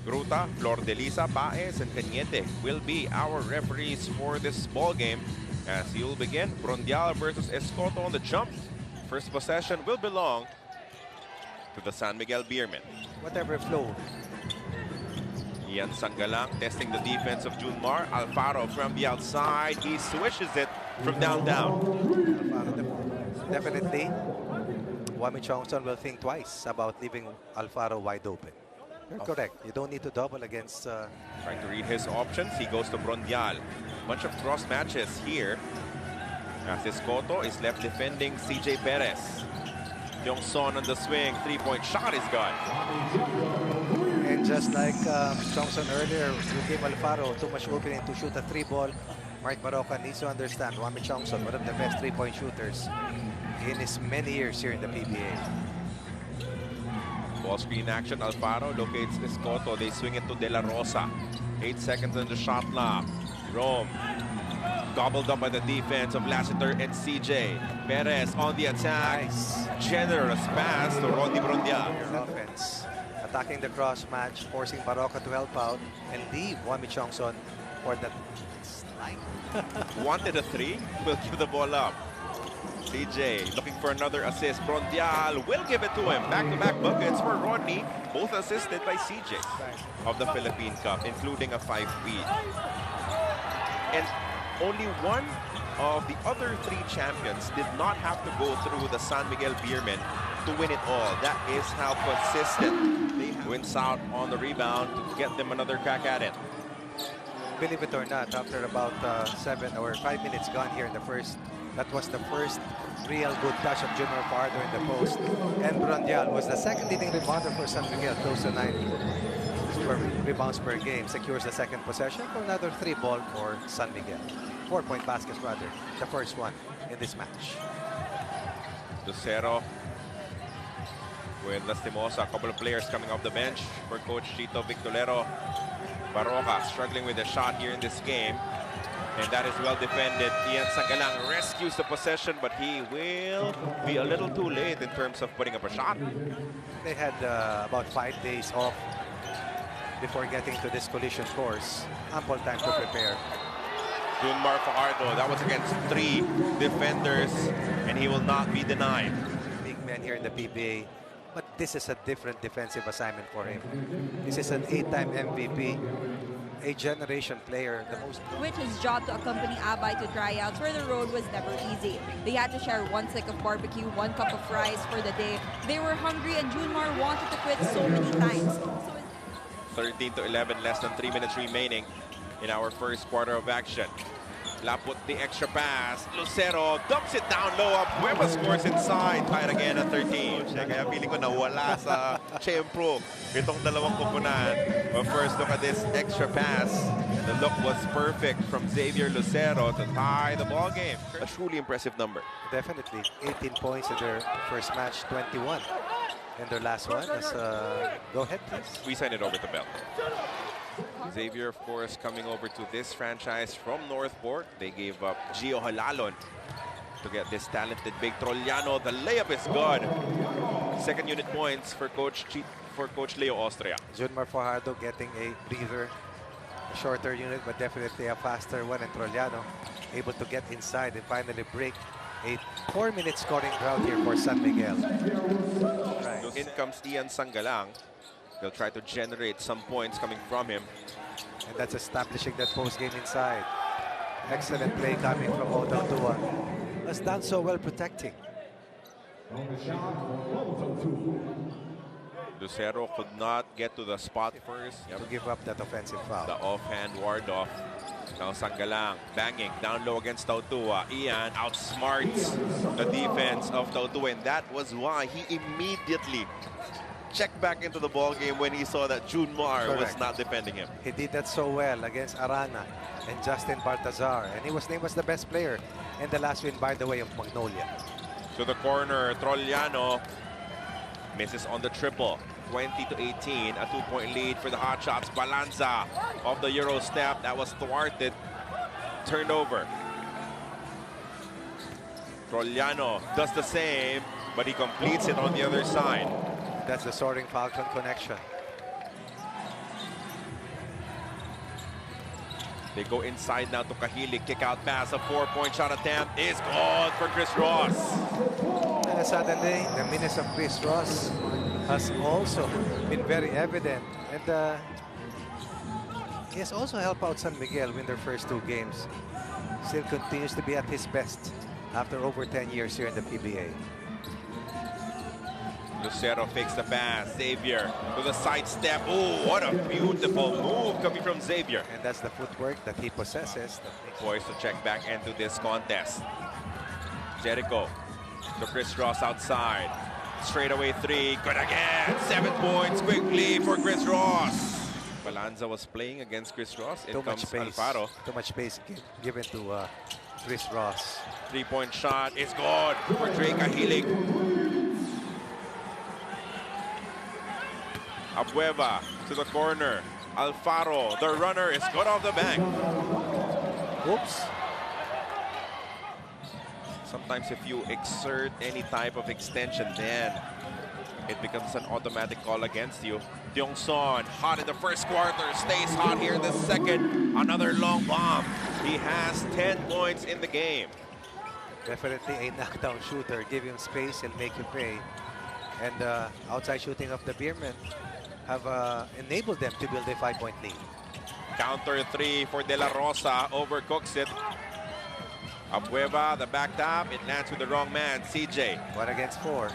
Gruta, Flor de Lisa, Baez, and Cañete will be our referees for this ball game. As you'll begin, Brondial versus Escoto on the jump. First possession will belong to the San Miguel Beermen. Whatever flow. Ian Sangalang testing the defense of Junmar. Alfaro from the outside. He swishes it from down. Definitely, Wami Chongson will think twice about leaving Alfaro wide open. You're correct. You don't need to double against... Trying to read his options. He goes to Brondial. Bunch of cross matches here. As Escoto is left defending CJ Perez. Yongson on the swing. Three-point shot is gone. And just like Chongson earlier, you gave Alfaro too much opening to shoot a three ball. Mark Baroka needs to understand Wami Chongson, one of the best three-point shooters in his many years here in the PBA. Ball screen action. Alfaro locates Escoto. They swing it to De La Rosa. 8 seconds on the shot clock. Rome gobbled up by the defense of Lassiter and CJ. Perez on the attack. Nice. Generous pass to Rodi Brondial. Offense. Attacking the cross match, forcing Baroka to help out and leave Wami Chongson for that slide. Wanted a three, will give the ball up. CJ looking for another assist. Brondial will give it to him. Back-to-back buckets for Rodney, both assisted by CJ of the Philippine Cup, including a 5-feed. And only one of the other 3 champions did not have to go through the San Miguel Beermen to win it all. That is how consistent they wins out on the rebound to get them another crack at it. Believe it or not, after about 7 or 5 minutes gone here in the first, that was the first real good touch of Junior Pardo in the post. And Brondial was the second leading rebounder for San Miguel, close to 9 rebounds per game. Secures the second possession for another 3 ball for San Miguel. 4-point baskets rather, the first one in this match. Lucero with Lastimosa, a couple of players coming off the bench for Coach Chito Victorero. Baroka struggling with a shot here in this game. And that is well defended. Ian Sangalang rescues the possession, but he will be a little too late in terms of putting up a shot. They had about 5 days off before getting to this collision course. Ample time to prepare. Junmar Fajardo, that was against 3 defenders, and he will not be denied. Big man here in the PBA, but this is a different defensive assignment for him. This is an 8-time MVP, a generation player, the most... Which his job to accompany Abay to tryouts where the road was never easy. They had to share 1 stick of barbecue, 1 cup of rice for the day. They were hungry and Junmar wanted to quit so many times. 13-11, less than 3 minutes remaining in our first quarter of action. Laput the extra pass. Lucero dumps it down low. Puebla scores inside. Tied again at 13. Kaya feeling ko nawala sa Chempro itong dalawang koponan. But first look at this extra pass. The look was perfect from Xavier Lucero to tie the ball game. A truly impressive number. Definitely. 18 points in their first match, 21 in their last one. Go ahead, please. We send it over to Bell. Xavier, of course, coming over to this franchise from Northport. They gave up Gio Halalon to get this talented big Trollano. The layup is good. Second unit points for Coach Leo Austria. Junmar Fajardo getting a breather, a shorter unit, but definitely a faster one. And Trollano able to get inside and finally break a 4-minute scoring drought here for San Miguel. Right. In comes Ian Sangalang. They'll try to generate some points coming from him. And that's establishing that post game inside. Excellent play coming from Otto Tua. Has done so well protecting. Lucero could not get to the spot first. To give up that offensive foul. The offhand ward off. Now Sangalang banging down low against Tautua. Ian outsmarts the defense of Tautua, and that was why he immediately checked back into the ball game when he saw that Junmar was not defending him. He did that so well against Arana and Justin Baltazar, and he was named as the best player in the last win, by the way, of Magnolia. To the corner, Trollano misses on the triple. 20-18, a 2-point lead for the Hotshots. Balanza of the Euro step, that was thwarted, turned over. Trollano does the same, but he completes it on the other side. That's the Soaring Falcon connection. They go inside now to Kahilig. Kick out pass. A 4-point shot attempt is good for Chris Ross. Suddenly, the minutes of Chris Ross has also been very evident. And he has also helped out San Miguel win their first 2 games. Still continues to be at his best after over 10 years here in the PBA. Lucero fakes the pass. Xavier with a sidestep. Oh, what a beautiful move coming from Xavier. And that's the footwork that he possesses. Poised to check back into this contest. Jericho to Chris Ross outside. Straight away 3. Good again. 7 points quickly for Chris Ross. Balanza was playing against Chris Ross. In comes Alfaro. Too much space given to Chris Ross. 3-point shot is good for Dre Kahilig. Abueva to the corner. Alfaro, the runner, is good off the bank. Oops. Sometimes if you exert any type of extension, then it becomes an automatic call against you. Tiongson, hot in the first quarter, stays hot here in the second. Another long bomb. He has 10 points in the game. Definitely a knockdown shooter. Give him space, he'll make you pay. And outside shooting of the Beermen have enabled them to build a 5-point lead. Counter 3 for De La Rosa, overcooks it. Abueva, the back tap, it lands with the wrong man, CJ. 1 against 4.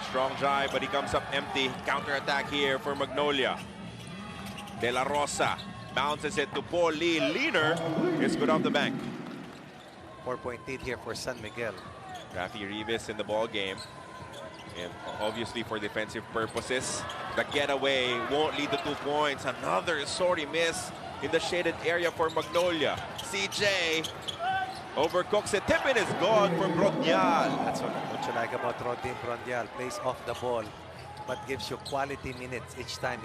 Strong drive, but he comes up empty. Counter attack here for Magnolia. De La Rosa bounces it to Paul Lee. Leaner is good off the bank. 4-point lead here for San Miguel. Rafi Rivas in the ball game. And obviously for defensive purposes, the getaway won't lead to 2 points. Another sorry miss in the shaded area for Magnolia. CJ overcooks it. Tip-in is good for Bronyal. That's what you like about Rodney Bronyal. Plays off the ball, but gives you quality minutes each time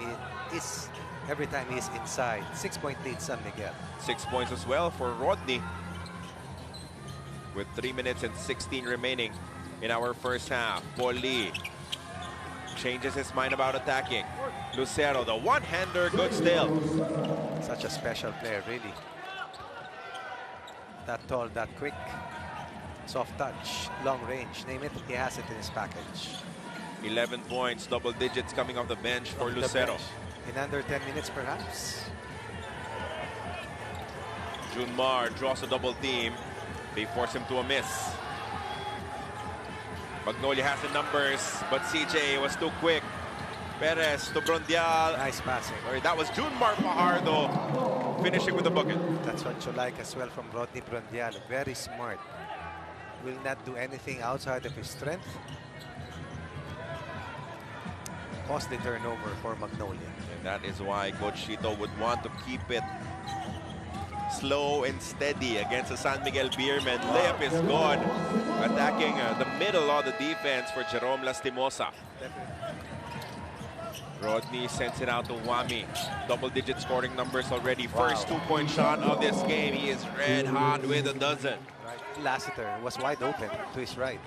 every time he's inside. 6-point lead, San Miguel. 6 points as well for Rodney. With 3 minutes and 16 remaining in our first half. Paul Lee changes his mind about attacking. Lucero, the one-hander, good still. Such a special player, really. That tall, that quick, soft touch, long range, name it, he has it in his package. 11 points, double digits coming off the bench for Lucero. In under 10 minutes, perhaps. Junmar draws a double team. They force him to a miss. Magnolia has the numbers, but CJ was too quick. Perez to Brondial. Nice passing. Sorry, that was Junmar Fajardo finishing with the bucket. That's what you like as well from Rodney Brondial. Very smart. Will not do anything outside of his strength. Costly turnover for Magnolia. And that is why Coach Chito would want to keep it slow and steady against the San Miguel Beermen. Layup is good. Attacking the middle of the defense for Jerome Lastimosa. Rodney sends it out to Wami. Double-digit scoring numbers already. First 2-point shot of this game. He is red hot with a dozen. Right. Lassiter was wide open to his right.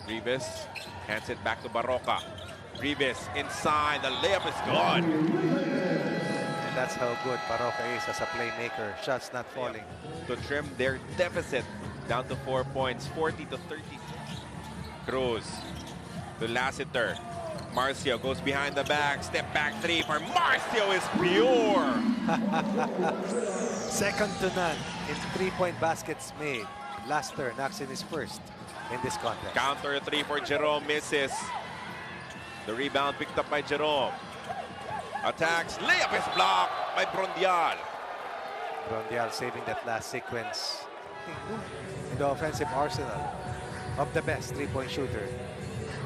Rivas hands it back to Barroca. Rivas inside. The layup is good. That's how good Barroca is as a playmaker. Shots not falling. To trim their deficit down to 4 points, 40 to 30. Cruz to Lassiter. Marcio goes behind the back. Step back 3 for Marcio is pure. Second to none in 3-point baskets made. Lassiter knocks in his first in this contest. Counter 3 for Jerome, misses. The rebound picked up by Jerome. Attacks, layup is blocked by Brondial. Brondial saving that last sequence in the offensive arsenal of the best 3-point shooter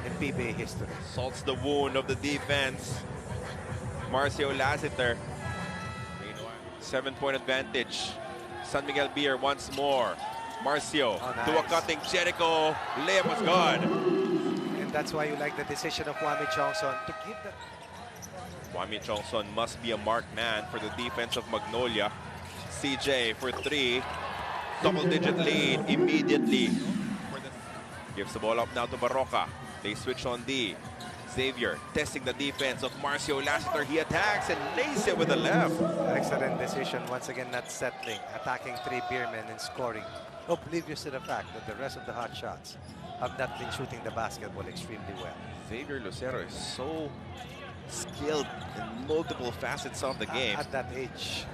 in PBA history. Salts the wound of the defense. Marcio Lassiter. 7-point advantage. San Miguel Beer once more. Marcio to a cutting Jericho. Layup was good. And that's why you like the decision of Wami Chongson to give that. Wami Chongson must be a marked man for the defense of Magnolia. CJ for 3. Double-digit lead immediately. Gives the ball up now to Barroca. They switch on D. Xavier testing the defense of Marcio Lassiter. He attacks and lays it with the left. Excellent decision. Once again, not settling. Attacking 3 Beermen and scoring. Oblivious to the fact that the rest of the Hotshots have not been shooting the basketball extremely well. Xavier Lucero is so skilled in multiple facets of the game. At that age.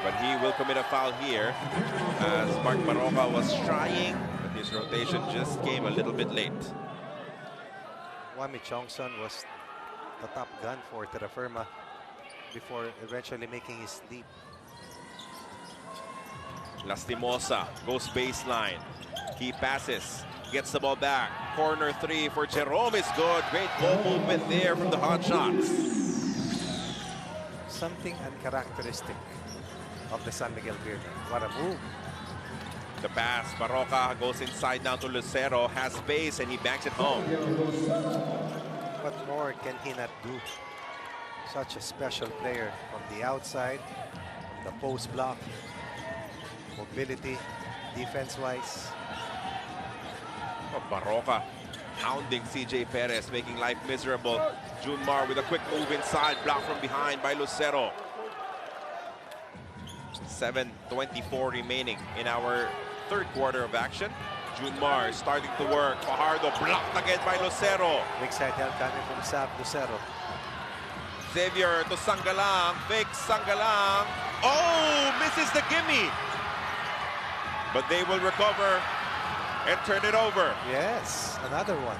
But he will commit a foul here as Mark Baroka was trying, but his rotation just came a little bit late. Wami Chongson was the top gun for Terra Firma before eventually making his leap. Lastimosa goes baseline. He passes, gets the ball back. Corner 3 for Jerome is good. Great ball movement there from the Hotshots. Something uncharacteristic of the San Miguel Beermen. What a move. The pass, Baroka goes inside down to Lucero, has space, and he banks it home. What more can he not do? Such a special player from the outside, from the post block, mobility, defense-wise. Oh, Baroka hounding CJ Perez, making life miserable. Junmar with a quick move inside, blocked from behind by Lucero. 7:24 remaining in our third quarter of action. Junmar starting to work. Fajardo blocked again by Lucero. Big side help coming from Sab Lucero. Xavier to Sangalang. Fake Sangalang. Oh, misses the gimme. But they will recover and turn it over. Yes, another one.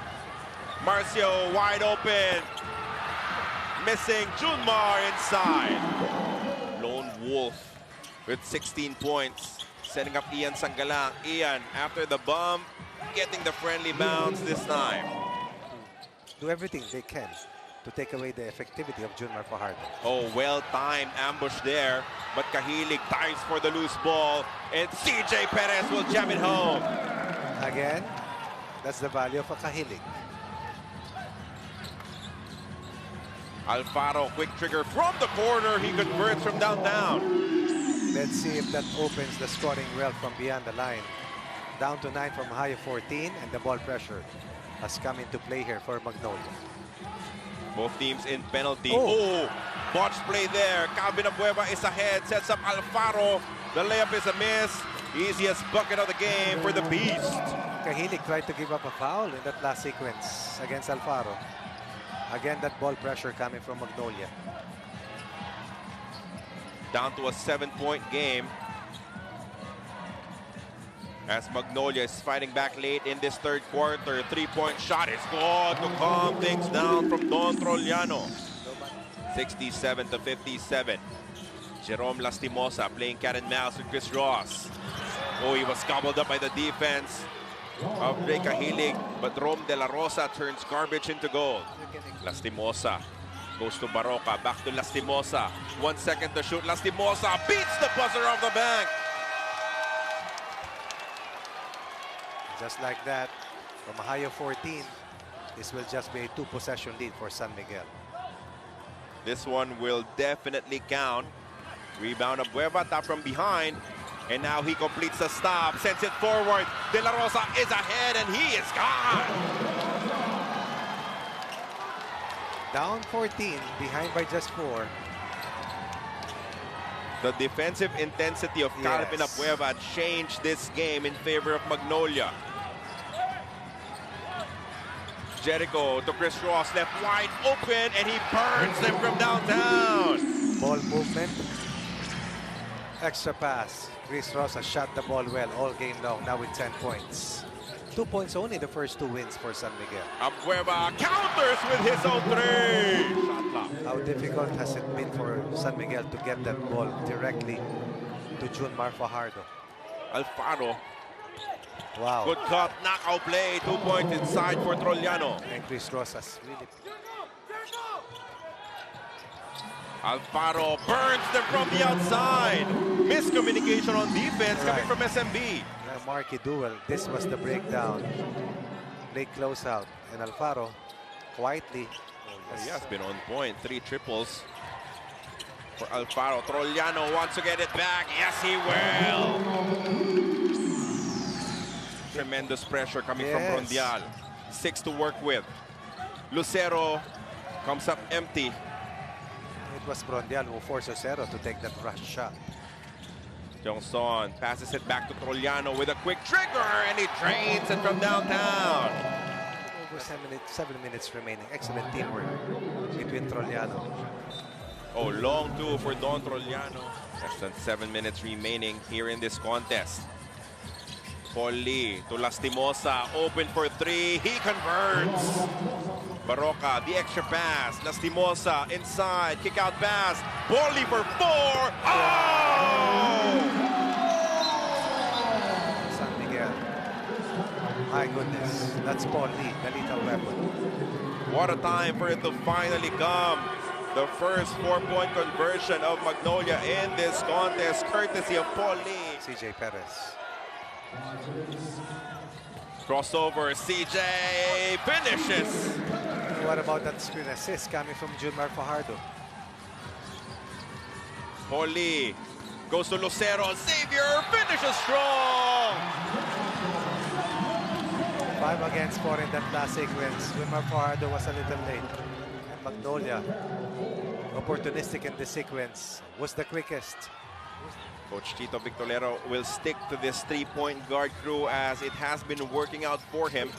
Marcio wide open. Missing Junmar inside. Lone Wolf with 16 points. Setting up Ian Sangalang. Ian, after the bump, getting the friendly bounce this time. Do everything they can to take away the effectivity of Junmar Fajardo. Oh, well-timed ambush there. But Kahilig dives for the loose ball. And CJ Perez will jam it home. Again, that's the value of a Kahilig. Alfaro, quick trigger from the corner. He converts from downtown. Let's see if that opens the scoring well from beyond the line. Down to 9 from a high of 14, and the ball pressure has come into play here for Magnolia. Both teams in penalty. Oh. Oh, botched play there. Calvin Abueva is ahead, sets up Alfaro. The layup is a miss. Easiest bucket of the game for the Beast. Kahilig tried to give up a foul in that last sequence against Alfaro. Again, that ball pressure coming from Magnolia. Down to a 7-point game. As Magnolia is fighting back late in this third quarter. 3-point shot is good to calm things down from Don Trollano. 67-57. Jerome Lastimosa playing cat and mouse with Chris Ross. Oh, he was gobbled up by the defense of Ray Kahilig, but Rom De La Rosa turns garbage into gold. Lastimosa goes to Baroka, back to Lastimosa. 1 second to shoot. Lastimosa beats the buzzer off the bank. Just like that, from a high of 14, this will just be a 2-possession lead for San Miguel. This one will definitely count. Rebound of Abueva, tap from behind. And now he completes the stop, sends it forward. De La Rosa is ahead, and he is gone. Down 14, behind by just 4. The defensive intensity of Calvin Yes. Abueva changed this game in favor of Magnolia. Jericho to Chris Ross, left wide open, and he burns them from downtown. Ball movement. Extra pass. Chris Ross has shot the ball well all game long, now with 10 points. 2 points only the first 2 wins for San Miguel. Abueva counters with his own 3. Shot clock. How difficult has it been for San Miguel to get that ball directly to Junmar Fajardo? Alfaro, Wow. good cut, knockout play, 2 points inside for Trollano. And Chris Ross has really... Alfaro burns them from the outside. Miscommunication on defense coming from SMB. The marquee duel. This was the breakdown. Late closeout. And Alfaro quietly. He has been on point. 3 triples for Alfaro. Trollano wants to get it back. Yes, he will. Tremendous pressure coming from Brondial. 6 to work with. Lucero comes up empty. It was Brondial who forced Lucero to take that rush shot. Johnson passes it back to Trollano with a quick trigger, and he drains it from downtown. Over 7 minutes remaining. Excellent teamwork between Trollano. Oh, long two for Don Trollano. Less than 7 minutes remaining here in this contest. Paul Lee to Lastimosa, open for three. He converts. Barroca, the extra pass. Lastimosa inside, kick out pass. Paul Lee for four. Oh! San Miguel. My goodness, that's Paul Lee, the lethal weapon. What a time for it to finally come. The first 4-point conversion of Magnolia in this contest, courtesy of Paul Lee. CJ Perez. Crossover, CJ finishes. What about that screen assist coming from Junmar Fajardo? Paul Lee goes to Lucero. Xavier finishes strong. 5 against 4 in that last sequence. Junmar Fajardo was a little late. And Magnolia, opportunistic in the sequence, was the quickest. Coach Tito Victorero will stick to this 3-point guard crew as it has been working out for him.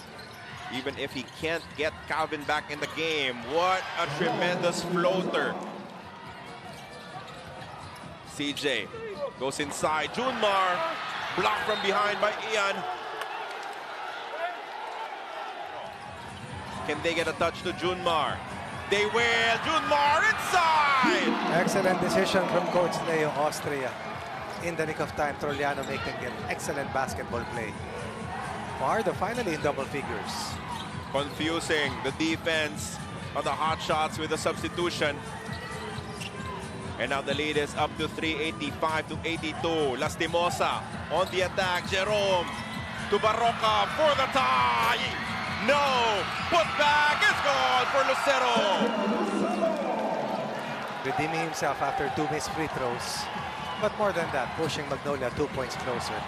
Even if he can't get Calvin back in the game. What a tremendous floater. CJ goes inside. Junmar blocked from behind by Ian. Can they get a touch to Junmar? They will. Junmar inside. Excellent decision from Coach Leo Austria. In the nick of time, Trollano making an excellent basketball play. Fajardo finally in double figures. Confusing the defense of the Hotshots with the substitution. And now the lead is up to 385 to 82. Lastimosa on the attack. Jerome to Barroca for the tie. No. Put back is gone for Lucero. Redeeming himself after 2 missed free throws. But more than that, pushing Magnolia 2 points closer.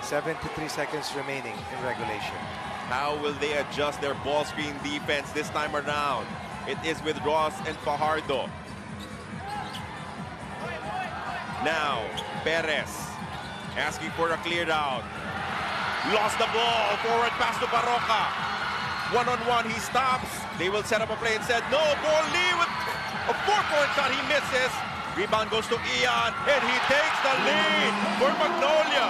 73 seconds remaining in regulation. How will they adjust their ball screen defense this time around? It is with Ross and Fajardo. Now, Perez asking for a cleared out. Lost the ball. Forward pass to Barroca. One-on-one, he stops. They will set up a play instead. No, Paul Lee with a 4-point shot. He misses. Rebound goes to Ian, and he takes the lead for Magnolia.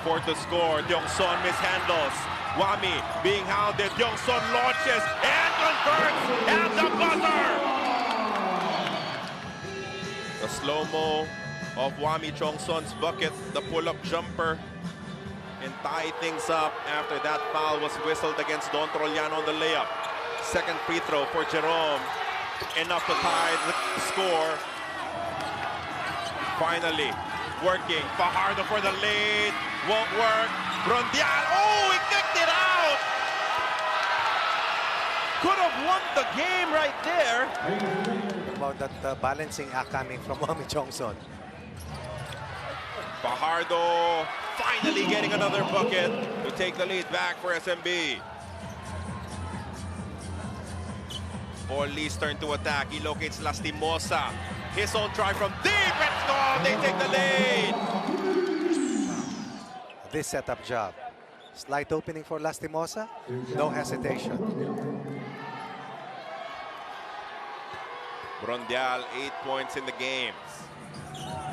For to score, Diongson mishandles. Wami being hounded. Diongson launches and converts at the buzzer. The slow-mo of Wami Chongson's bucket, the pull-up jumper, and tie things up after that foul was whistled against Don Trollano on the layup. Second free throw for Jerome. Enough to tie the score. Finally, working. Fajardo for the lead. Won't work. Brondial. Oh, he kicked it out. Could have won the game right there. About that balancing act coming from Wami Chongson. Fajardo finally getting another bucket to take the lead back for SMB. Paul Lee's turn to attack. He locates Lastimosa. His own try from deep. Let's go. They take the lead. This setup job. Slight opening for Lastimosa. No hesitation. Brondial, 8 points in the game.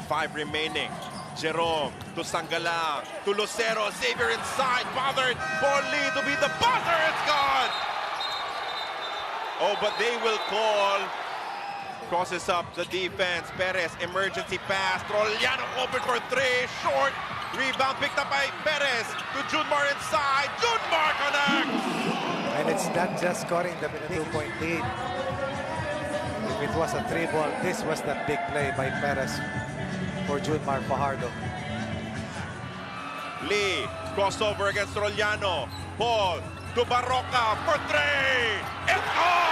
5 remaining. Jerome to Sangalang, to Lucero. Xavier inside. Bothered. Paul Lee to be the buzzer. It's gone. Oh, but they will call. Crosses up the defense. Perez, emergency pass. Trollano open for 3. Short. Rebound picked up by Perez. To Junmar inside. Junmar connects. And it's not just scoring the 2-point lead. If it was a 3-ball, this was that big play by Perez for Junmar Fajardo. Lee, crossover against Trollano. Paul to Barroca for 3. It's gone!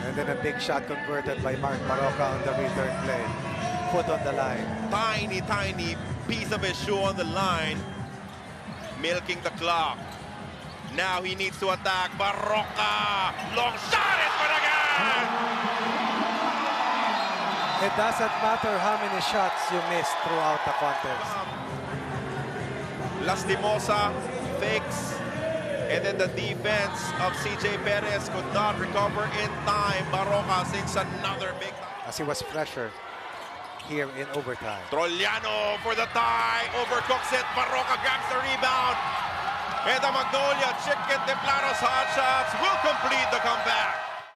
And then a big shot converted by Mark Barroca on the return play. Foot on the line. Tiny, tiny piece of his shoe on the line. Milking the clock. Now he needs to attack. Barroca! Long shot! It's good again! It doesn't matter how many shots you miss throughout the contest. Lastimosa fakes. And then the defense of CJ Perez could not recover in time. Barroca sinks another big time. As he was fresher here in overtime. Trollano for the tie. Overcooks it. Barroca grabs the rebound. And the Magnolia Chicken Templaros Hotshots will complete the comeback.